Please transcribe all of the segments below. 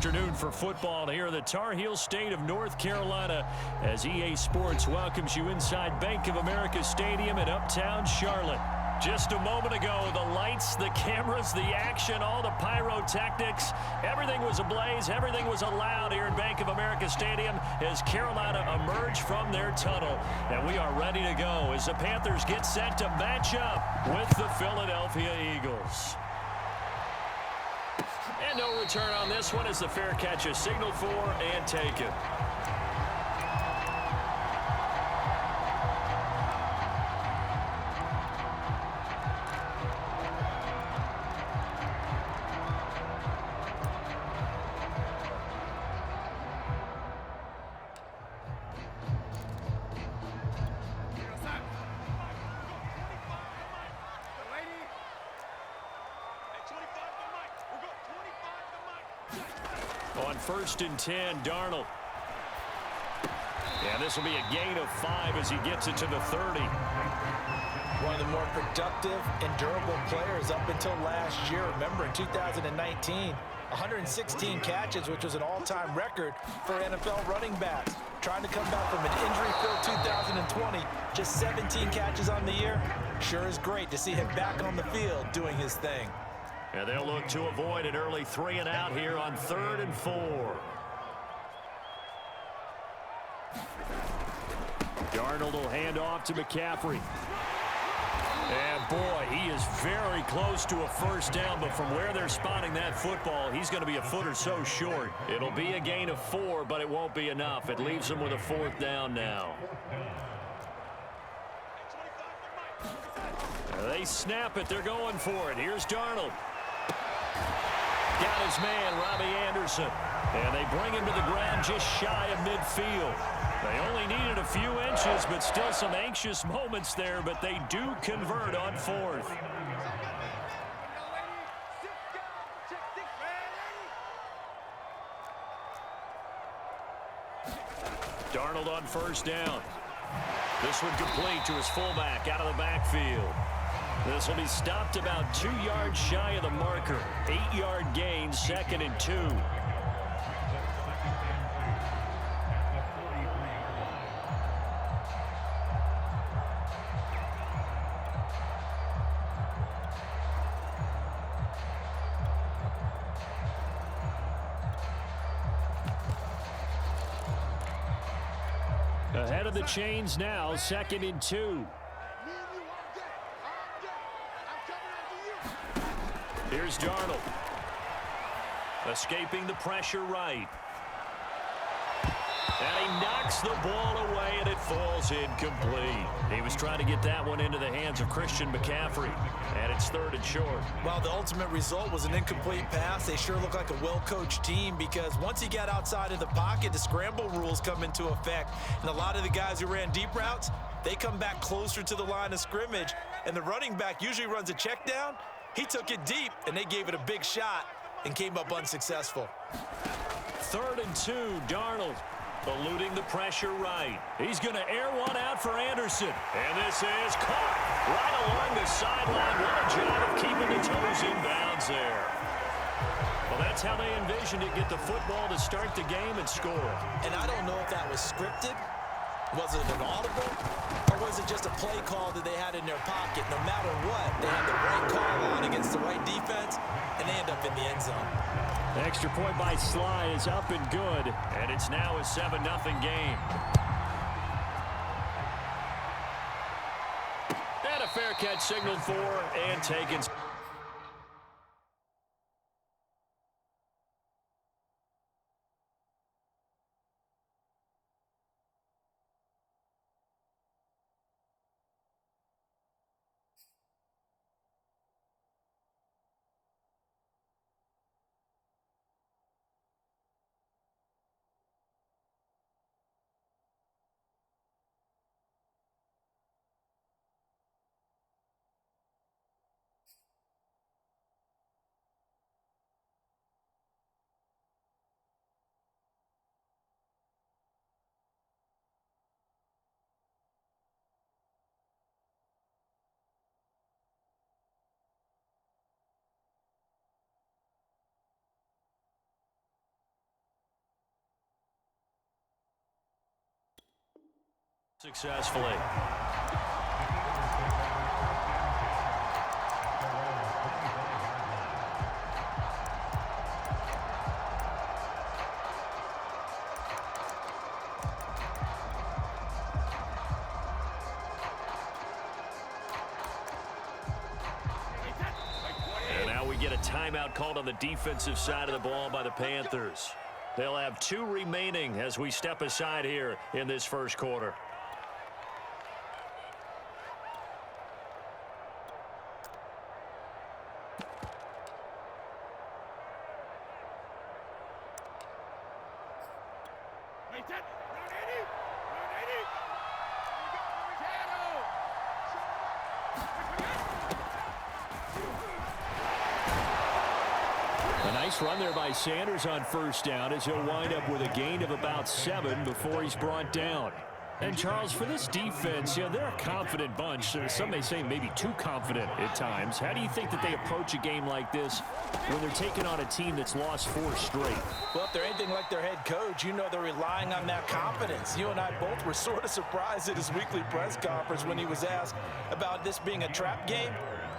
afternoon for football here in the Tar Heel state of North Carolina as EA Sports welcomes you inside Bank of America Stadium in uptown Charlotte. Just a moment ago, the lights, the cameras, the action, all the pyrotechnics, everything was ablaze, everything was allowed here in Bank of America Stadium as Carolina emerged from their tunnel. And we are ready to go as the Panthers get set to match up with the Philadelphia Eagles. And no return on this one as the fair catch is signaled for and taken. On 1st and 10, Darnold. And this will be a gain of 5 as he gets it to the 30. One of the more productive and durable players up until last year. Remember, in 2019, 116 catches, which was an all-time record for NFL running backs. Trying to come back from an injury-filled 2020, just 17 catches on the year. Sure is great to see him back on the field doing his thing. And they'll look to avoid an early 3 and out here on 3rd and 4. Darnold will hand off to McCaffrey. And boy, he is very close to a first down, but from where they're spotting that football, he's going to be a foot or so short. It'll be a gain of 4, but it won't be enough. It leaves him with a 4th down now. They snap it. They're going for it. Here's Darnold. Got his man, Robbie Anderson. And they bring him to the ground just shy of midfield. They only needed a few inches, but still some anxious moments there, but they do convert on 4th. Darnold on 1st down. This one complete to his fullback out of the backfield. This will be stopped about 2 yards shy of the marker. 8-yard gain, 2nd and 2. Ahead of the chains now, 2nd and 2. Here's Darnold. Escaping the pressure right. And he knocks the ball away, and it falls incomplete. He was trying to get that one into the hands of Christian McCaffrey. And it's 3rd and short. Well, the ultimate result was an incomplete pass. They sure look like a well-coached team because once he got outside of the pocket, the scramble rules come into effect. And a lot of the guys who ran deep routes, they come back closer to the line of scrimmage. And the running back usually runs a check down. He took it deep, and they gave it a big shot and came up unsuccessful. 3rd and 2, Darnold eluding the pressure right. He's going to air one out for Anderson. And this is caught right along the sideline. What a job of keeping the toes in bounds there. Well, that's how they envisioned it, get the football to start the game and score. And I don't know if that was scripted. Was it an audible, or was it just a play call that they had in their pocket? No matter what, they had the right call on against the right defense, and they end up in the end zone. The extra point by Sly is up and good, and it's now a 7-0 game. And a fair catch signaled for and taken. Successfully. And now we get a timeout called on the defensive side of the ball by the Panthers. They'll have 2 remaining as we step aside here in this first quarter. A nice run there by Sanders on first down as he'll wind up with a gain of about 7 before he's brought down. And, Charles, for this defense, they're a confident bunch. Some may say maybe too confident at times. How do you think that they approach a game like this when they're taking on a team that's lost 4 straight? Well, if they're anything like their head coach, they're relying on that confidence. You and I both were sort of surprised at his weekly press conference when he was asked about this being a trap game.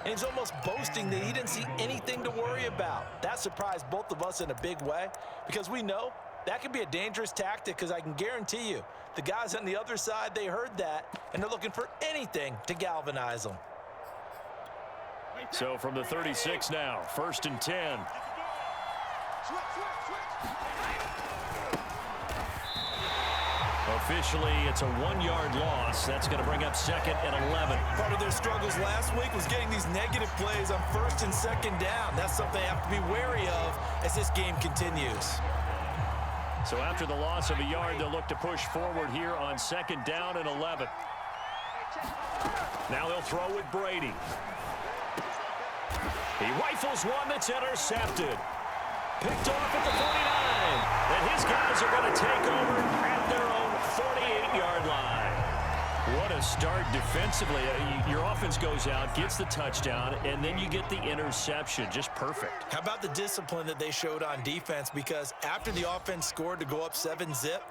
And he's almost boasting that he didn't see anything to worry about. That surprised both of us in a big way because we know that can be a dangerous tactic because I can guarantee you the guys on the other side, they heard that, and they're looking for anything to galvanize them. So from the 36 now, 1st and 10. Officially, it's a 1-yard loss. That's going to bring up 2nd and 11. Part of their struggles last week was getting these negative plays on 1st and 2nd down. That's something they have to be wary of as this game continues. So after the loss of a yard, they'll look to push forward here on 2nd down and 11. Now they'll throw with Brady. He rifles one that's intercepted. Picked off at the 49. And his guys are going to take over at their own 48-yard line. What a start defensively. Your offense goes out, gets the touchdown, and then you get the interception. Just perfect. How about the discipline that they showed on defense? Because after the offense scored to go up 7-zip,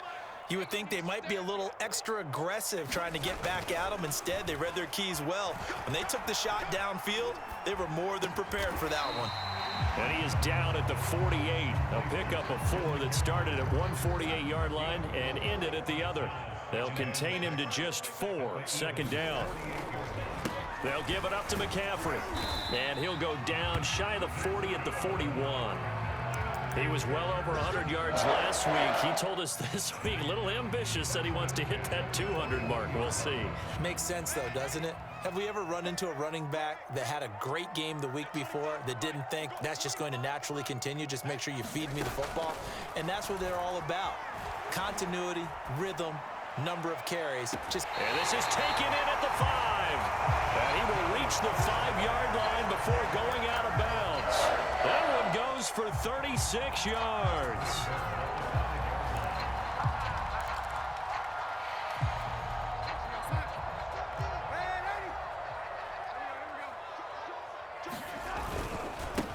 you would think they might be a little extra aggressive trying to get back at them. Instead, they read their keys well. When they took the shot downfield, they were more than prepared for that one. And he is down at the 48. A pickup of 4 that started at one 48-yard line and ended at the other. They'll contain him to just 4. 2nd down. They'll give it up to McCaffrey. And he'll go down shy of the 40 at the 41. He was well over 100 yards last week. He told us this week, a little ambitious, that he wants to hit that 200 mark. We'll see. Makes sense, though, doesn't it? Have we ever run into a running back that had a great game the week before that didn't think that's just going to naturally continue? Just make sure you feed me the football. And that's what they're all about. Continuity, rhythm, number of carries. And this is taken in at the 5. And he will reach the 5-yard line before going out of bounds. That one goes for 36 yards.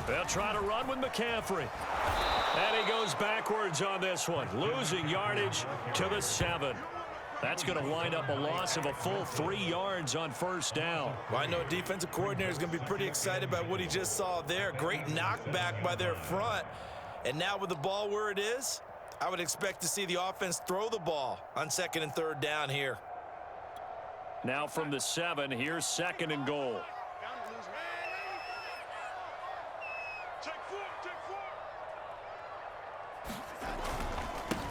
They'll try to run with McCaffrey. And he goes backwards on this one, losing yardage to the 7. That's going to wind up a loss of a full 3 yards on 1st down. Well, I know a defensive coordinator is going to be pretty excited about what he just saw there. Great knockback by their front. And now with the ball where it is, I would expect to see the offense throw the ball on 2nd and 3rd down here. Now from the 7, here's 2nd and goal.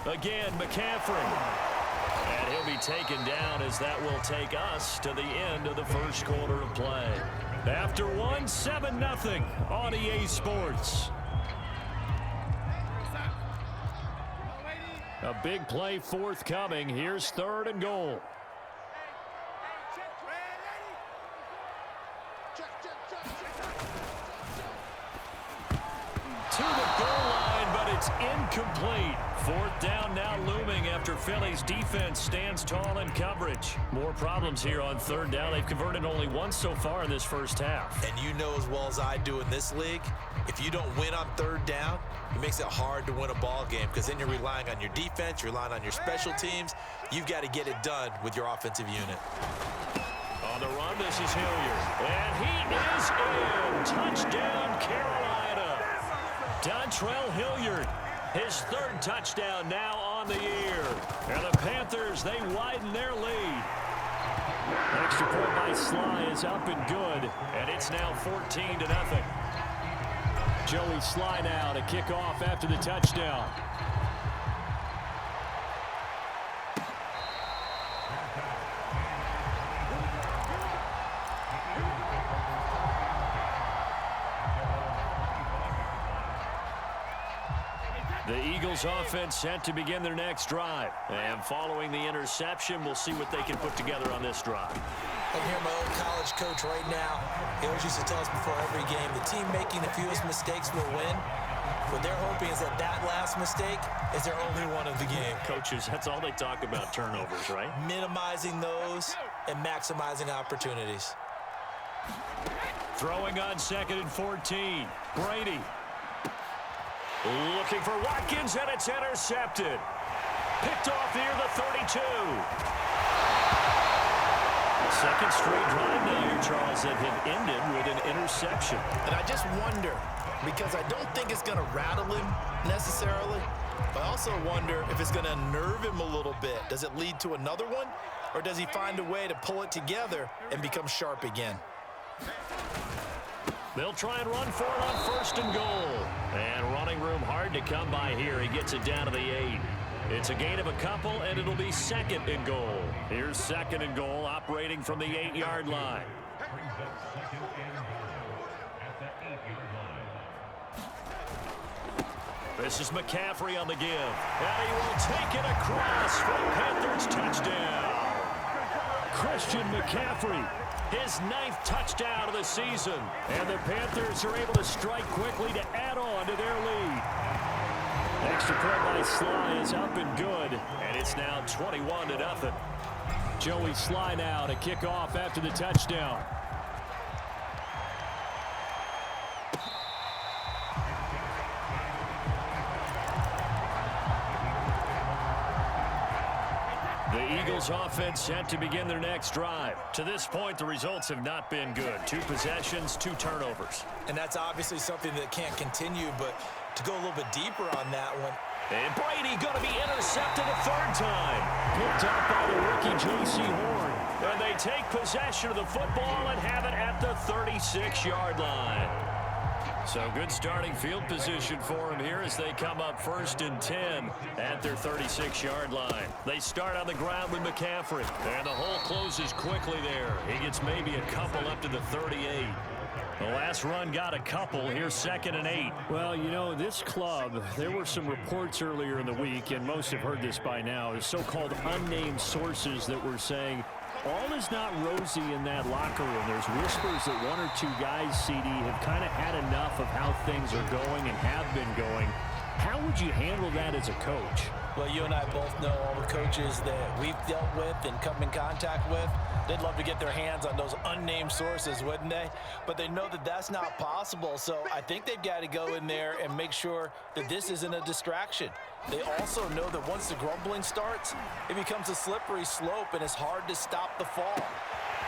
Again, McCaffrey. And he'll be taken down as that will take us to the end of the first quarter of play. After 1, 7-0 on EA Sports. A big play forthcoming. Here's 3rd and goal. To the goal line, but it's incomplete. complete. Fourth down now looming after Philly's defense stands tall in coverage. More problems here on third down. They've converted only once so far in this first half. And you know as well as I do in this league, if you don't win on third down, it makes it hard to win a ball game because then you're relying on your defense, you're relying on your special teams. You've got to get it done with your offensive unit. On the run, this is Hilliard. And he is in. Touchdown, Carolina. Dontrell Hilliard, his third touchdown now on the year. And the Panthers, they widen their lead. Extra point by Sly is up and good. And it's now 14-0. Joey Sly now to kick off after the touchdown. The Eagles offense set to begin their next drive. And following the interception, we'll see what they can put together on this drive. I can hear my old college coach right now. He always used to tell us before every game, the team making the fewest mistakes will win. What they're hoping is that that last mistake is their only one of the game. Coaches, that's all they talk about, turnovers, right? Minimizing those and maximizing opportunities. Throwing on 2nd and 14. Brady. Looking for Watkins, and it's intercepted. Picked off near the 32. Second straight drive now here, Charles, that have ended with an interception. And I just wonder, because I don't think it's going to rattle him necessarily, but I also wonder if it's going to unnerve him a little bit. Does it lead to another one, or does he find a way to pull it together and become sharp again? They'll try and run for it on 1st and goal. And running room hard to come by here. He gets it down to the 8. It's a gain of a couple, and it'll be 2nd and goal. Here's 2nd and goal, operating from the 8-yard line. This is McCaffrey on the give. And he will take it across for the Panthers touchdown. Christian McCaffrey, his 9th touchdown of the season. And the Panthers are able to strike quickly to add on to their lead. Extra point by Sly is up and good. And it's now 21-0. Joey Sly now to kick off after the touchdown. The Eagles offense set to begin their next drive. To this point, the results have not been good. 2 possessions, 2 turnovers. And that's obviously something that can't continue, but to go a little bit deeper on that one. And Brady going to be intercepted a 3rd time. Picked up by the rookie J.C. Horn. And they take possession of the football and have it at the 36-yard line. So good starting field position for him here as they come up 1st and 10 at their 36-yard line. They start on the ground with McCaffrey. And the hole closes quickly there. He gets maybe a couple up to the 38. The last run got a couple. Here's 2nd and 8. Well, you know, this club, there were some reports earlier in the week, and most have heard this by now, the so-called unnamed sources that were saying all is not rosy in that locker room. There's whispers that 1 or 2 guys, CD, have kind of had enough of how things are going and have been going. How would you handle that as a coach? Well, you and I both know all the coaches that we've dealt with and come in contact with. They'd love to get their hands on those unnamed sources, wouldn't they? But they know that that's not possible. So I think they've got to go in there and make sure that this isn't a distraction. They also know that once the grumbling starts, it becomes a slippery slope and it's hard to stop the fall.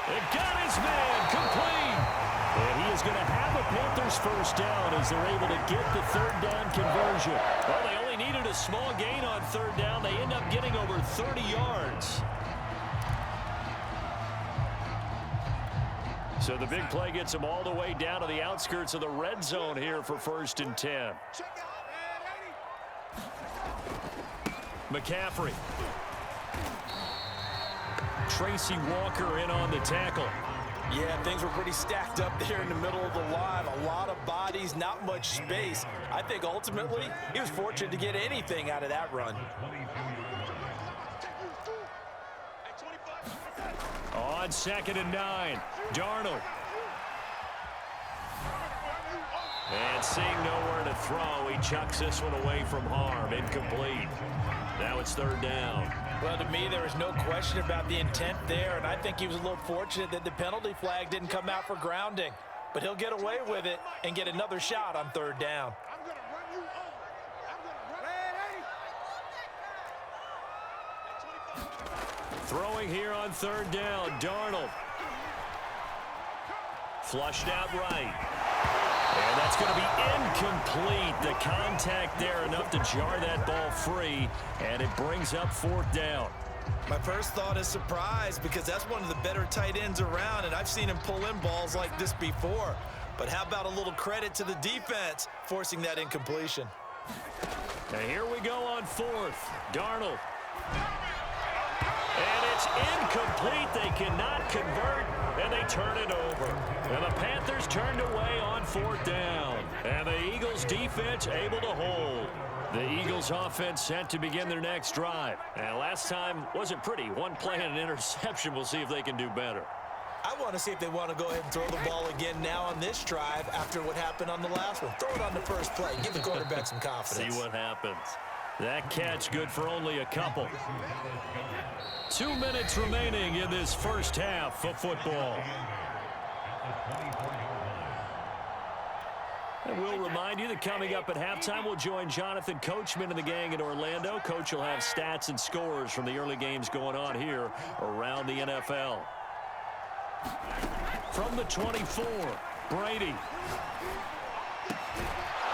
It got his man complete. And he is going to have a Panthers 1st down as they're able to get the 3rd down conversion. Well, they only needed a small gain on 3rd down. They end up getting over 30 yards. So the big play gets them all the way down to the outskirts of the red zone here for 1st and 10. McCaffrey. Tracy Walker in on the tackle. Yeah, things were pretty stacked up there in the middle of the line. A lot of bodies, not much space. I think ultimately he was fortunate to get anything out of that run. On 2nd and 9, Darnold. And seeing nowhere to throw, he chucks this one away from harm. Incomplete. Now it's third down. Well, to me, there was no question about the intent there, and I think he was a little fortunate that the penalty flag didn't come out for grounding. But he'll get away with it and get another shot on third down. Throwing here on third down, Darnold. Flushed out right. And that's going to be incomplete. The contact there enough to jar that ball free, and it brings up fourth down. My first thought is surprise because that's one of the better tight ends around, and I've seen him pull in balls like this before. But how about a little credit to the defense forcing that incompletion? And here we go on fourth. Darnold. And it's incomplete. They cannot convert, and they turn it over. And the Panthers turned away on fourth down. And the Eagles defense able to hold. The Eagles offense set to begin their next drive. And last time wasn't pretty. One play and an interception. We'll see if they can do better. I want to see if they want to go ahead and throw the ball again now on this drive after what happened on the last one. Throw it on the first play. Give the quarterback some confidence. See what happens. That catch good for only a couple. 2 minutes remaining in this first half of football. And we'll remind you that coming up at halftime, we'll join Jonathan Coachman and the gang in Orlando. Coach will have stats and scores from the early games going on here around the NFL. From the 24, Brady.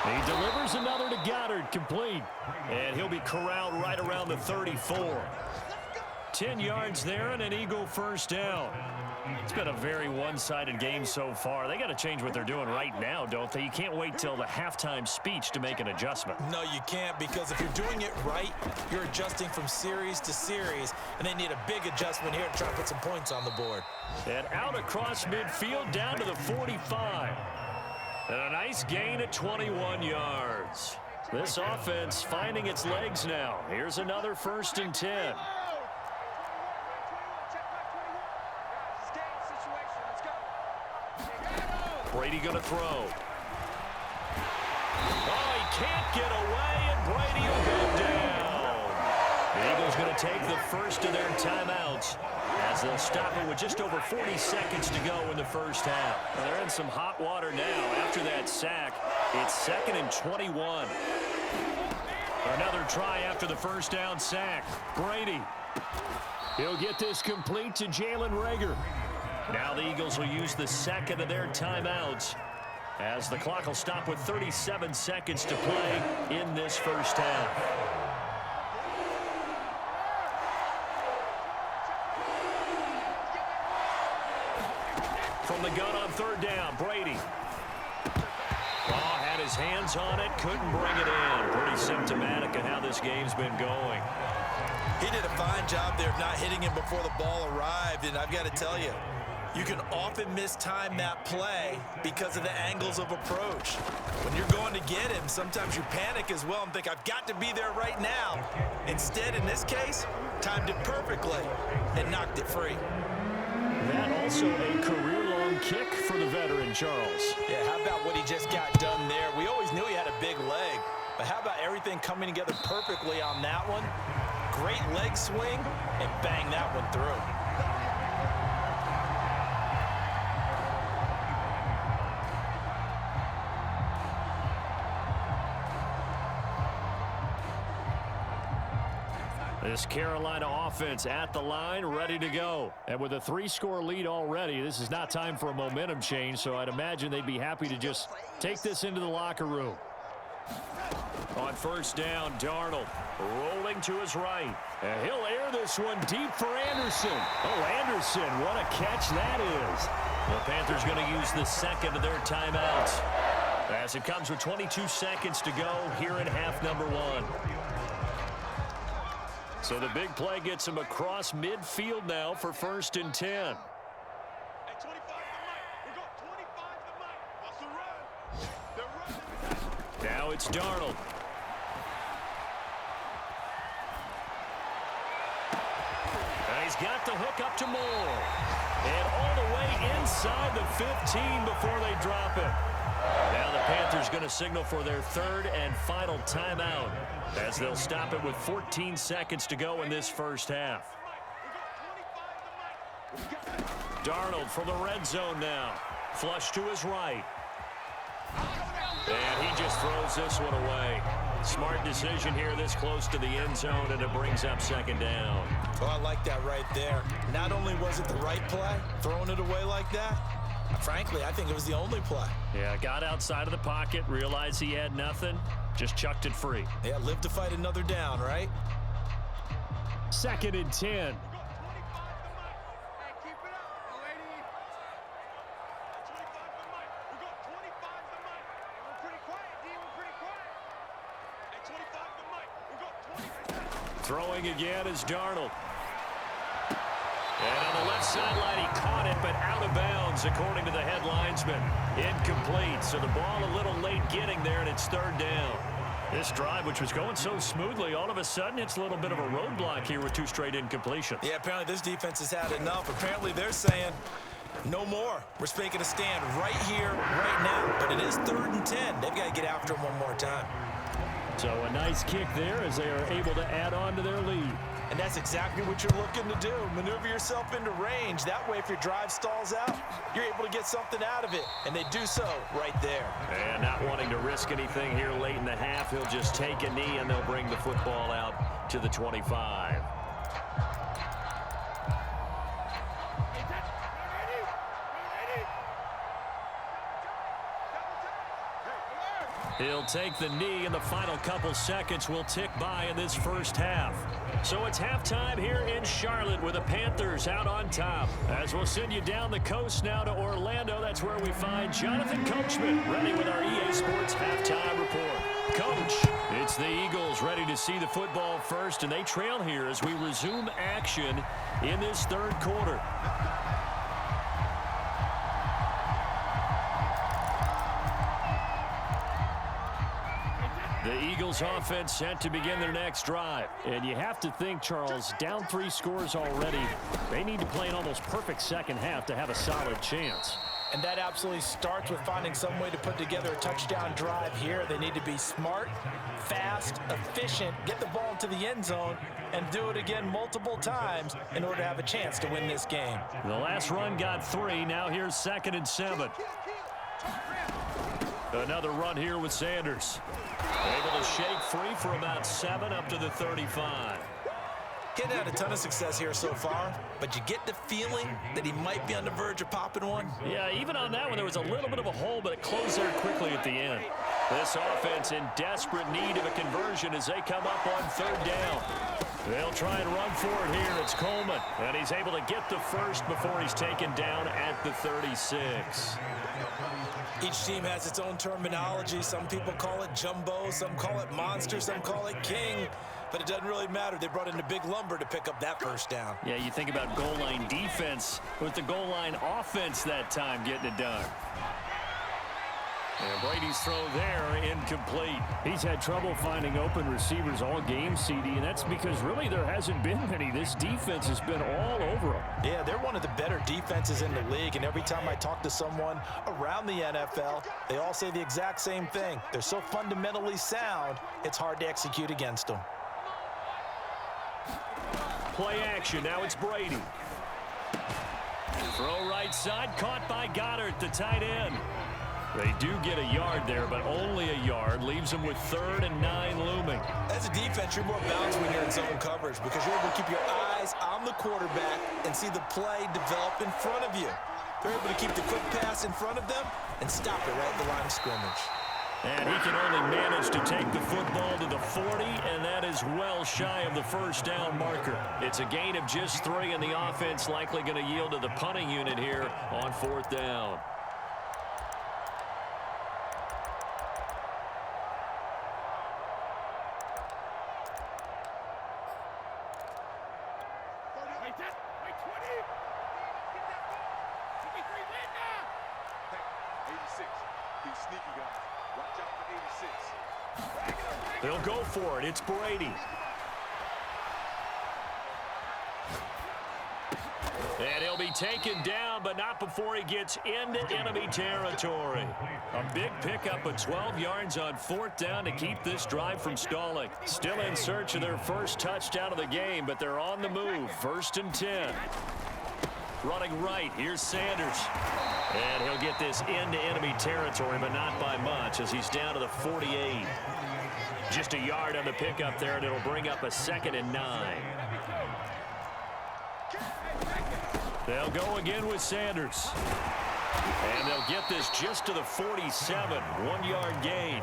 He delivers another to Goddard, complete. And he'll be corralled right around the 34. 10 yards there and an Eagle first down. It's been a very one-sided game so far. They got to change what they're doing right now, don't they? You can't wait till the halftime speech to make an adjustment. No, you can't, because if you're doing it right, you're adjusting from series to series, and they need a big adjustment here to try to put some points on the board. And out across midfield down to the 45. And a nice gain at 21 yards. This offense finding its legs now. Here's another 1st and 10. Brady going to throw. Oh, he can't get away, and Brady will go down. The Eagles going to take the first of their timeouts as they'll stop it with just over 40 seconds to go in the first half. Well, they're in some hot water now after that sack. It's 2nd and 21. Another try after the first down sack. Brady. He'll get this complete to Jalen Reagor. Now the Eagles will use the second of their timeouts as the clock will stop with 37 seconds to play in this first half. From the gun on third down, Brady. Oh, had his hands on it, couldn't bring it in. Pretty symptomatic of how this game's been going. He did a fine job there of not hitting him before the ball arrived, and I've got to tell you, you can often mistime that play because of the angles of approach. When you're going to get him, sometimes you panic as well and think, I've got to be there right now. Instead, in this case, timed it perfectly and knocked it free. That also a career-long kick for the veteran, Charles. Yeah, how about what he just got done there? We always knew he had a big leg, but how about everything coming together perfectly on that one? Great leg swing, and bang that one through. This Carolina offense at the line, ready to go. And with a 3-score lead already, this is not time for a momentum change, so I'd imagine they'd be happy to just take this into the locker room. On first down, Darnold rolling to his right. And he'll air this one deep for Anderson. Oh, Anderson, what a catch that is. The Panthers going to use the second of their timeouts as it comes with 22 seconds to go here in half number 1. So the big play gets him across midfield now for 1st and 10. Now it's Darnold. And he's got the hook up to Moore. And all the way inside the 15 before they drop it. Now the Panthers going to signal for their third and final timeout as they'll stop it with 14 seconds to go in this first half. Darnold from the red zone now. Flush to his right. And he just throws this one away. Smart decision here this close to the end zone, and it brings up second down. Oh, I like that right there. Not only was it the right play, throwing it away like that, frankly, I think it was the only play. Yeah, got outside of the pocket, realized he had nothing, just chucked it free. Yeah, live to fight another down, right? 2nd and 10. Throwing again is Darnold. And on the left sideline, he caught it, but out of bounds, according to the head linesman. Incomplete, so the ball a little late getting there, and it's third down. This drive, which was going so smoothly, all of a sudden it's a little bit of a roadblock here with 2 straight incompletions. Yeah, apparently this defense has had enough. Apparently they're saying, no more. We're making a stand right here, right now. But it is 3rd and 10. They've got to get after him one more time. So a nice kick there as they are able to add on to their lead. And that's exactly what you're looking to do. Maneuver yourself into range. That way, if your drive stalls out, you're able to get something out of it. And they do so right there. And not wanting to risk anything here late in the half, he'll just take a knee and they'll bring the football out to the 25. He'll take the knee, and the final couple seconds will tick by in this first half. So it's halftime here in Charlotte with the Panthers out on top. As we'll send you down the coast now to Orlando, that's where we find Jonathan Coachman ready with our EA Sports halftime report. Coach, it's the Eagles ready to see the football first, and they trail here as we resume action in this third quarter. The Eagles offense set to begin their next drive. And you have to think, Charles, down 3 scores already. They need to play an almost perfect second half to have a solid chance. And that absolutely starts with finding some way to put together a touchdown drive here. They need to be smart, fast, efficient, get the ball into the end zone, and do it again multiple times in order to have a chance to win this game. The last run got 3. Now here's 2nd and 7. Another run here with Sanders. Able to shake free for about 7 up to the 35. Getting had a ton of success here so far, but you get the feeling that he might be on the verge of popping one. Yeah, even on that one, there was a little bit of a hole, but it closed there quickly at the end. This offense in desperate need of a conversion as they come up on 3rd down. They'll try and run for it here. It's Coleman, and he's able to get the first before he's taken down at the 36. Each team has its own terminology. Some people call it jumbo, some call it monster, some call it king. But it doesn't really matter. They brought in the big lumber to pick up that first down. Yeah, you think about goal line defense with the goal line offense that time getting it done. And Brady's throw there, incomplete. He's had trouble finding open receivers all game, CD, and that's because really there hasn't been many. This defense has been all over them. Yeah, they're one of the better defenses in the league, and every time I talk to someone around the NFL, they all say the exact same thing. They're so fundamentally sound, it's hard to execute against them. Play action, now it's Brady. Throw right side, caught by Goddard, the tight end. They do get a yard there, but only a yard. Leaves them with 3rd and 9 looming. As a defense, you're more balanced when you're in zone coverage because you're able to keep your eyes on the quarterback and see the play develop in front of you. They're able to keep the quick pass in front of them and stop it right at the line of scrimmage. And he can only manage to take the football to the 40, and that is well shy of the first down marker. It's a gain of just 3, and the offense likely going to yield to the punting unit here on 4th down. They'll go for it. It's Brady. And he'll be taken down, but not before he gets into enemy territory. A big pickup of 12 yards on 4th down to keep this drive from stalling. Still in search of their first touchdown of the game, but they're on the move. 1st and 10. Running right, here's Sanders. And he'll get this into enemy territory, but not by much as he's down to the 48. Just a yard on the pickup there, and it'll bring up a 2nd and 9. They'll go again with Sanders. And they'll get this just to the 47. 1-yard gain.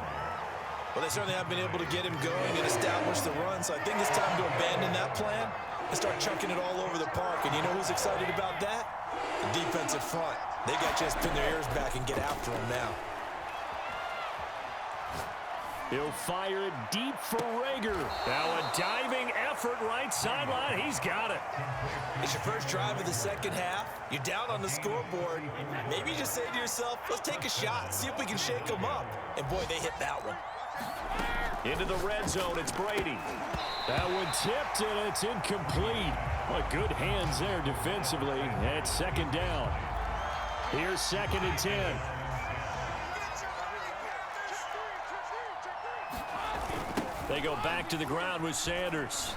Well, they certainly have been able to get him going and establish the run, so I think it's time to abandon that plan and start chunking it all over the park. And you know who's excited about that? The defensive front. They got to just pin their ears back and get after him now. He'll fire it deep for Rager. Now a diving effort right sideline. He's got it. It's your first drive of the second half. You're down on the scoreboard. Maybe you just say to yourself, let's take a shot, see if we can shake them up. And boy, they hit that one. Into the red zone, it's Brady. That one tipped, and it's incomplete. Well, good hands there defensively. At 2nd down. Here's 2nd and 10. They go back to the ground with Sanders.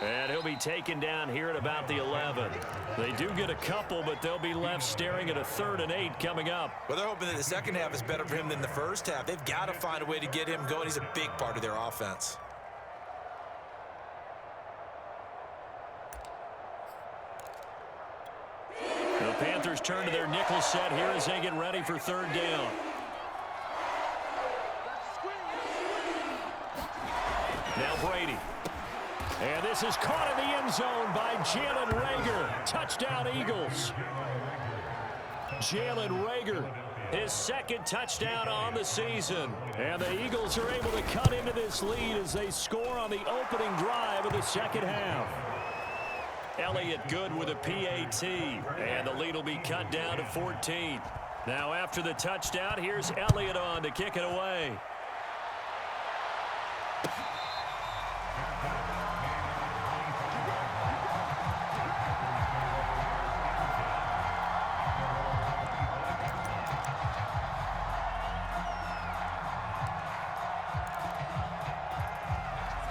And he'll be taken down here at about the 11. They do get a couple, but they'll be left staring at a 3rd and 8 coming up. Well, they're hoping that the second half is better for him than the first half. They've got to find a way to get him going. He's a big part of their offense. The Panthers turn to their nickel set here as they get ready for 3rd down. Now Brady. And this is caught in the end zone by Jalen Rager. Touchdown, Eagles. Jalen Rager, his 2nd touchdown on the season. And the Eagles are able to cut into this lead as they score on the opening drive of the second half. Elliott good with a PAT. And the lead will be cut down to 14. Now after the touchdown, here's Elliott on to kick it away.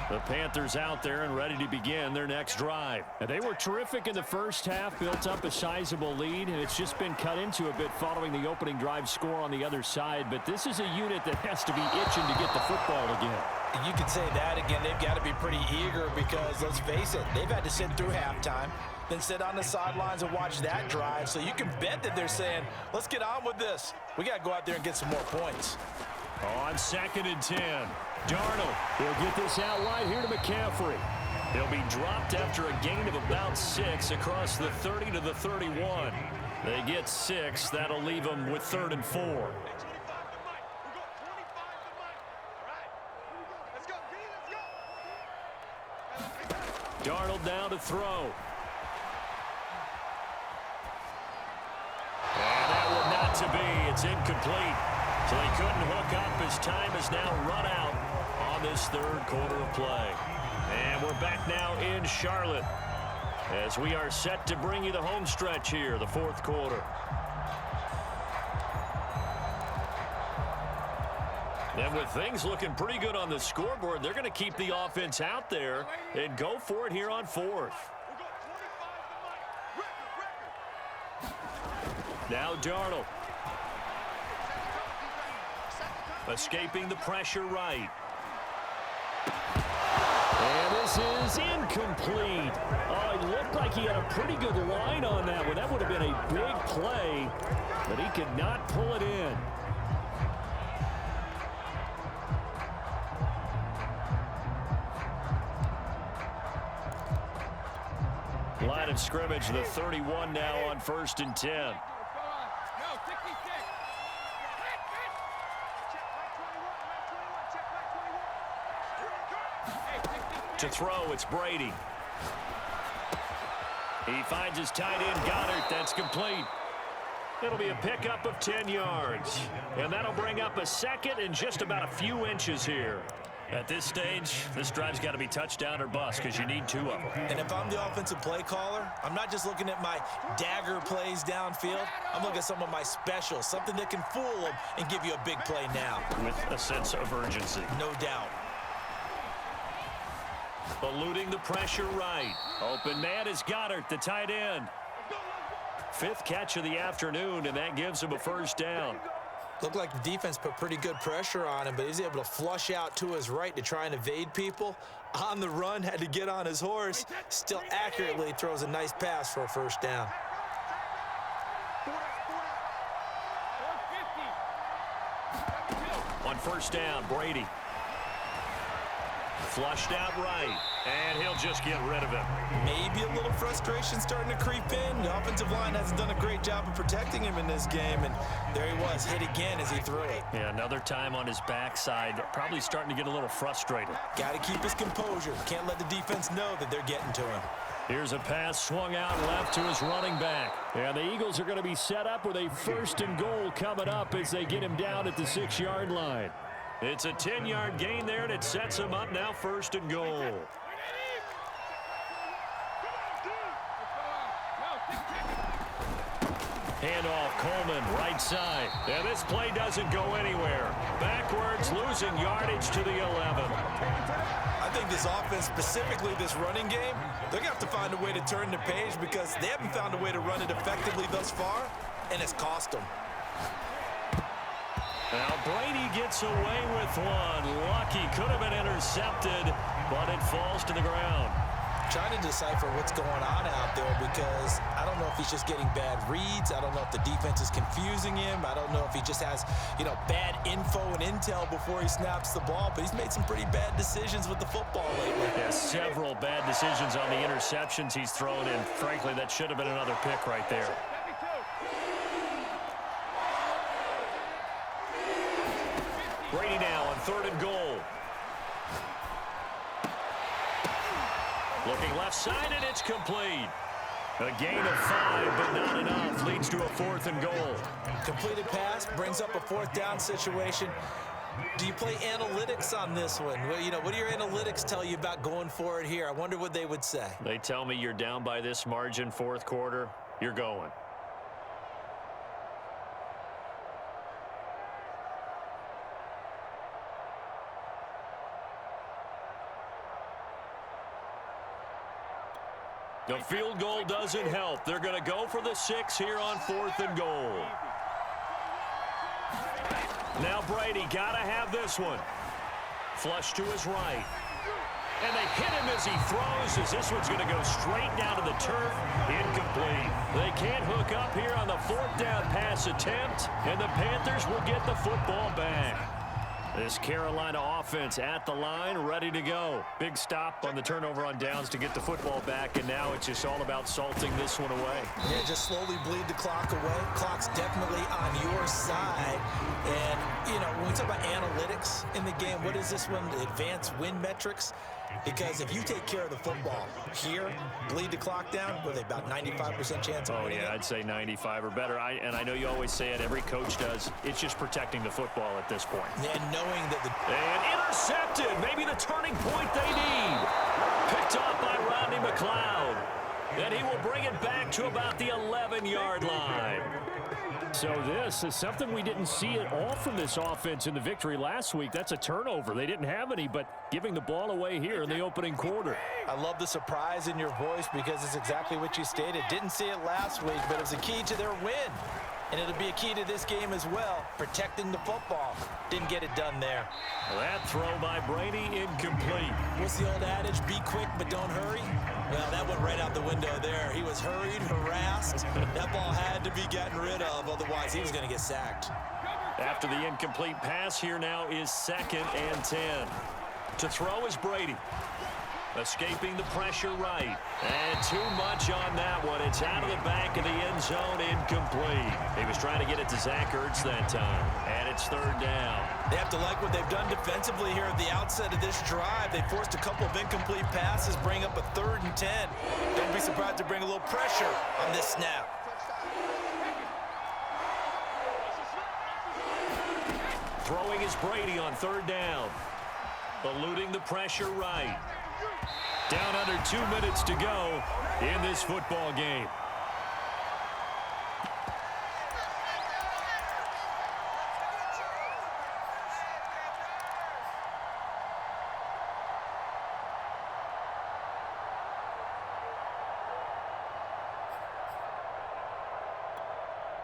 The Panthers out there and ready to begin their next drive. And they were terrific in the first half, built up a sizable lead, and it's just been cut into a bit following the opening drive score on the other side. But this is a unit that has to be itching to get the football again. You can say that again. They've got to be pretty eager because, let's face it, they've had to sit through halftime, then sit on the sidelines and watch that drive. So you can bet that they're saying, let's get on with this. We got to go out there and get some more points. On 2nd and 10. Darnold, he'll get this out wide here to McCaffrey. He'll be dropped after a gain of about 6 across the 30 to the 31. They get 6. That'll leave them with 3rd and 4. Darnold now to throw. And that one not to be. It's incomplete. So they couldn't hook up as time has now run out on this 3rd quarter of play. And we're back now in Charlotte as we are set to bring you the home stretch here, the 4th quarter. And with things looking pretty good on the scoreboard, they're going to keep the offense out there and go for it here on 4th. Now Darnold. Escaping the pressure right. And this is incomplete. Oh, it looked like he had a pretty good line on that one. That would have been a big play, but he could not pull it in. Line of scrimmage, the 31 now on 1st and 10. To throw, it's Brady. He finds his tight end, Goddard. That's complete. It'll be a pickup of 10 yards. And that'll bring up a 2nd and just about a few inches here. At this stage, this drive's got to be touchdown or bust because you need 2 of them. And if I'm the offensive play caller, I'm not just looking at my dagger plays downfield. I'm looking at some of my specials, something that can fool them and give you a big play now. With a sense of urgency. No doubt. Eluding the pressure right. Open man is Goddard, the tight end. 5th catch of the afternoon, and that gives him a first down. Looked like the defense put pretty good pressure on him, but he's able to flush out to his right to try and evade people. On the run, had to get on his horse. Still accurately throws a nice pass for a first down. On first down, Brady. Flushed out right, and he'll just get rid of him. Maybe a little frustration starting to creep in. The offensive line hasn't done a great job of protecting him in this game, and there he was, hit again as he threw it. Yeah, another time on his backside, probably starting to get a little frustrated. Got to keep his composure. Can't let the defense know that they're getting to him. Here's a pass swung out left to his running back. Yeah, the Eagles are going to be set up with a 1st and goal coming up as they get him down at the 6-yard line. It's a 10-yard gain there, and it sets him up now 1st and goal. Handoff, Coleman, right side. And this play doesn't go anywhere. Backwards, losing yardage to the 11. I think this offense, specifically this running game, they're going to have to find a way to turn the page because they haven't found a way to run it effectively thus far, and it's cost them. Now Brady gets away with one. Lucky, could have been intercepted, but it falls to the ground. Trying to decipher what's going on out there because I don't know if he's just getting bad reads. I don't know if the defense is confusing him. I don't know if he just has, bad info and intel before he snaps the ball, but he's made some pretty bad decisions with the football lately. Yeah, several bad decisions on the interceptions he's thrown in. Frankly, that should have been another pick right there. Brady now on 3rd and goal. Looking left side, and it's complete. A gain of 5, but not enough. Leads to a 4th and goal. Completed pass brings up a 4th down situation. Do you play analytics on this one? Well, what do your analytics tell you about going for it here? I wonder what they would say. They tell me you're down by this margin 4th quarter. You're going. The field goal doesn't help. They're going to go for the 6 here on 4th and goal. Now Brady got to have this one. Flush to his right. And they hit him as he throws, as this one's going to go straight down to the turf. Incomplete. They can't hook up here on the 4th down pass attempt, and the Panthers will get the football back. This Carolina offense at the line, ready to go. Big stop on the turnover on downs to get the football back, and now it's just all about salting this one away. Yeah, just slowly bleed the clock away. Clock's definitely on your side. And, when we talk about analytics in the game, what is this one? Advanced win metrics? Because if you take care of the football here, bleed the clock down, with about 95% chance of winning. Oh, yeah, I'd say 95 or better. And I know you always say it, every coach does. It's just protecting the football at this point. And knowing that And intercepted. Maybe the turning point they need. Picked off by Rodney McLeod. And he will bring it back to about the 11-yard line. So this is something we didn't see at all from this offense in the victory last week. That's a turnover. They didn't have any, but giving the ball away here in the opening quarter. I love the surprise in your voice because it's exactly what you stated. Didn't see it last week, but it was a key to their win. And it'll be a key to this game as well, protecting the football. Didn't get it done there. That throw by Brady, incomplete. What's the old adage? Be quick, but don't hurry? Well, that went right out the window there. He was hurried, harassed. That ball had to be gotten rid of, otherwise he was going to get sacked. After the incomplete pass, here now is 2nd and 10. To throw is Brady. Escaping the pressure right. And too much on that one. It's out of the back of the end zone, incomplete. He was trying to get it to Zach Ertz that time. And it's 3rd down. They have to like what they've done defensively here at the outset of this drive. They forced a couple of incomplete passes, bring up a 3rd and 10. Don't be surprised to bring a little pressure on this snap. Throwing is Brady on 3rd down. eluding the pressure right. Down under 2 minutes to go in this football game.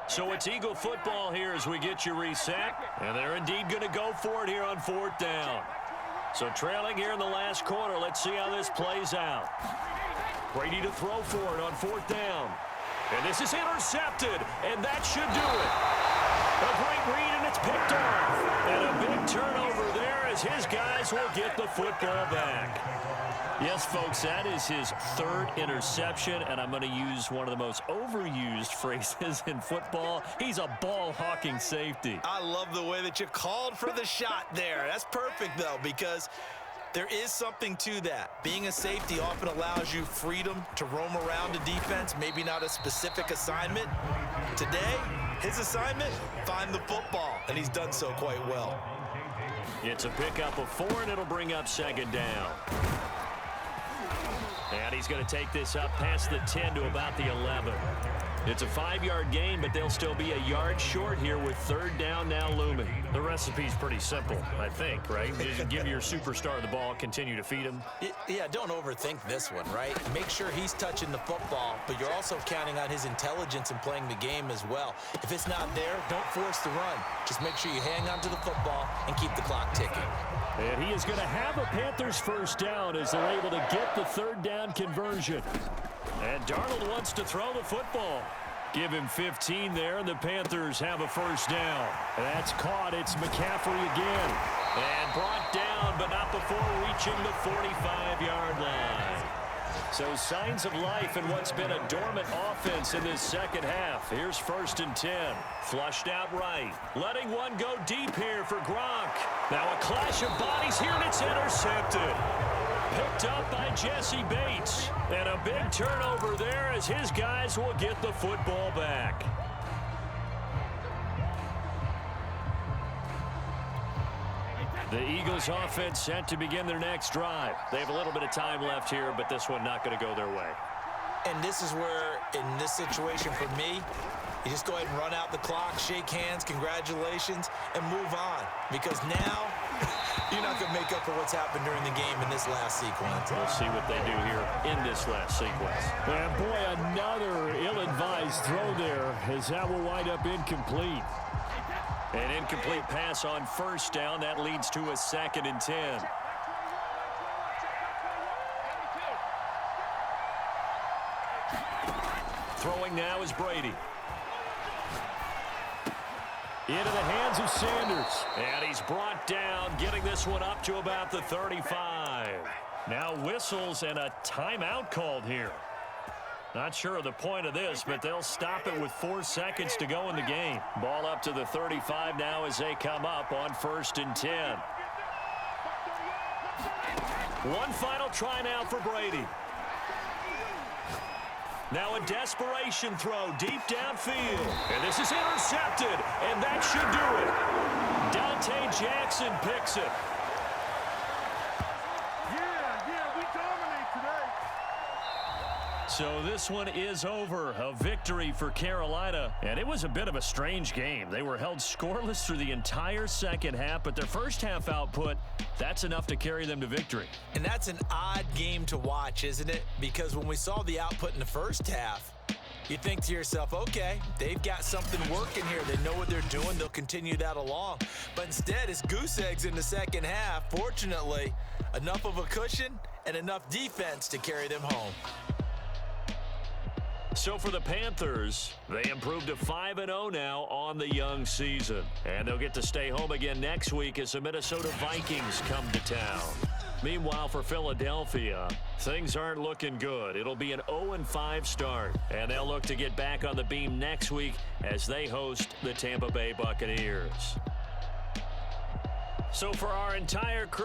So it's Eagle football here as we get you reset. And they're indeed going to go for it here on 4th down. So trailing here in the last quarter. Let's see how this plays out. Brady to throw for it on 4th down. And this is intercepted. And that should do it. A great read, and it's picked off. And a big turnover there as his guys will get the football back. Yes, folks, that is his 3rd interception, and I'm going to use one of the most overused phrases in football. He's a ball-hawking safety. I love the way that you called for the shot there. That's perfect, though, because there is something to that. Being a safety often allows you freedom to roam around a defense, maybe not a specific assignment. Today, his assignment, find the football, and he's done so quite well. It's a pickup of 4, and it'll bring up 2nd down. And he's going to take this up past the 10 to about the 11. It's a 5-yard gain, but they'll still be a yard short here with 3rd down now looming. The recipe's pretty simple, I think, right? Just give your superstar the ball, continue to feed him. Yeah, don't overthink this one, right? Make sure he's touching the football, but you're also counting on his intelligence in playing the game as well. If it's not there, don't force the run. Just make sure you hang on to the football and keep the clock ticking. And he is going to have a Panthers 1st down as they're able to get the 3rd down conversion. And Darnold wants to throw the football. Give him 15 there, and the Panthers have a 1st down. That's caught. It's McCaffrey again. And brought down, but not before reaching the 45-yard line. So signs of life in what's been a dormant offense in this 2nd half. Here's 1st and 10. Flushed out right. Letting one go deep here for Gronk. Now a clash of bodies here, and it's intercepted. Picked up by Jesse Bates. And a big turnover there as his guys will get the football back. The Eagles offense set to begin their next drive. They have a little bit of time left here, but this one not going to go their way. And this is where, in this situation for me, you just go ahead and run out the clock, shake hands, congratulations, and move on. Because now, you're not going to make up for what's happened during the game in this last sequence. We'll see what they do here in this last sequence. And boy, another ill-advised throw there as that will wind up incomplete. An incomplete pass on 1st down. That leads to a 2nd and 10. Throwing now is Brady. Into the hands of Sanders. And he's brought down, getting this one up to about the 35. Now whistles and a timeout called here. Not sure of the point of this, but they'll stop it with 4 seconds to go in the game. Ball up to the 35 now as they come up on 1st and 10. One final try now for Brady. Now a desperation throw deep downfield. And this is intercepted, and that should do it. Dante Jackson picks it. So this one is over. A victory for Carolina. And it was a bit of a strange game. They were held scoreless through the entire 2nd half, but their 1st half output, that's enough to carry them to victory. And that's an odd game to watch, isn't it? Because when we saw the output in the 1st half, you think to yourself, okay, they've got something working here. They know what they're doing. They'll continue that along. But instead, it's goose eggs in the 2nd half. Fortunately, enough of a cushion and enough defense to carry them home. So for the Panthers, they improved to 5-0 now on the young season. And they'll get to stay home again next week as the Minnesota Vikings come to town. Meanwhile, for Philadelphia, things aren't looking good. It'll be an 0-5 start, and they'll look to get back on the beam next week as they host the Tampa Bay Buccaneers. So for our entire crew,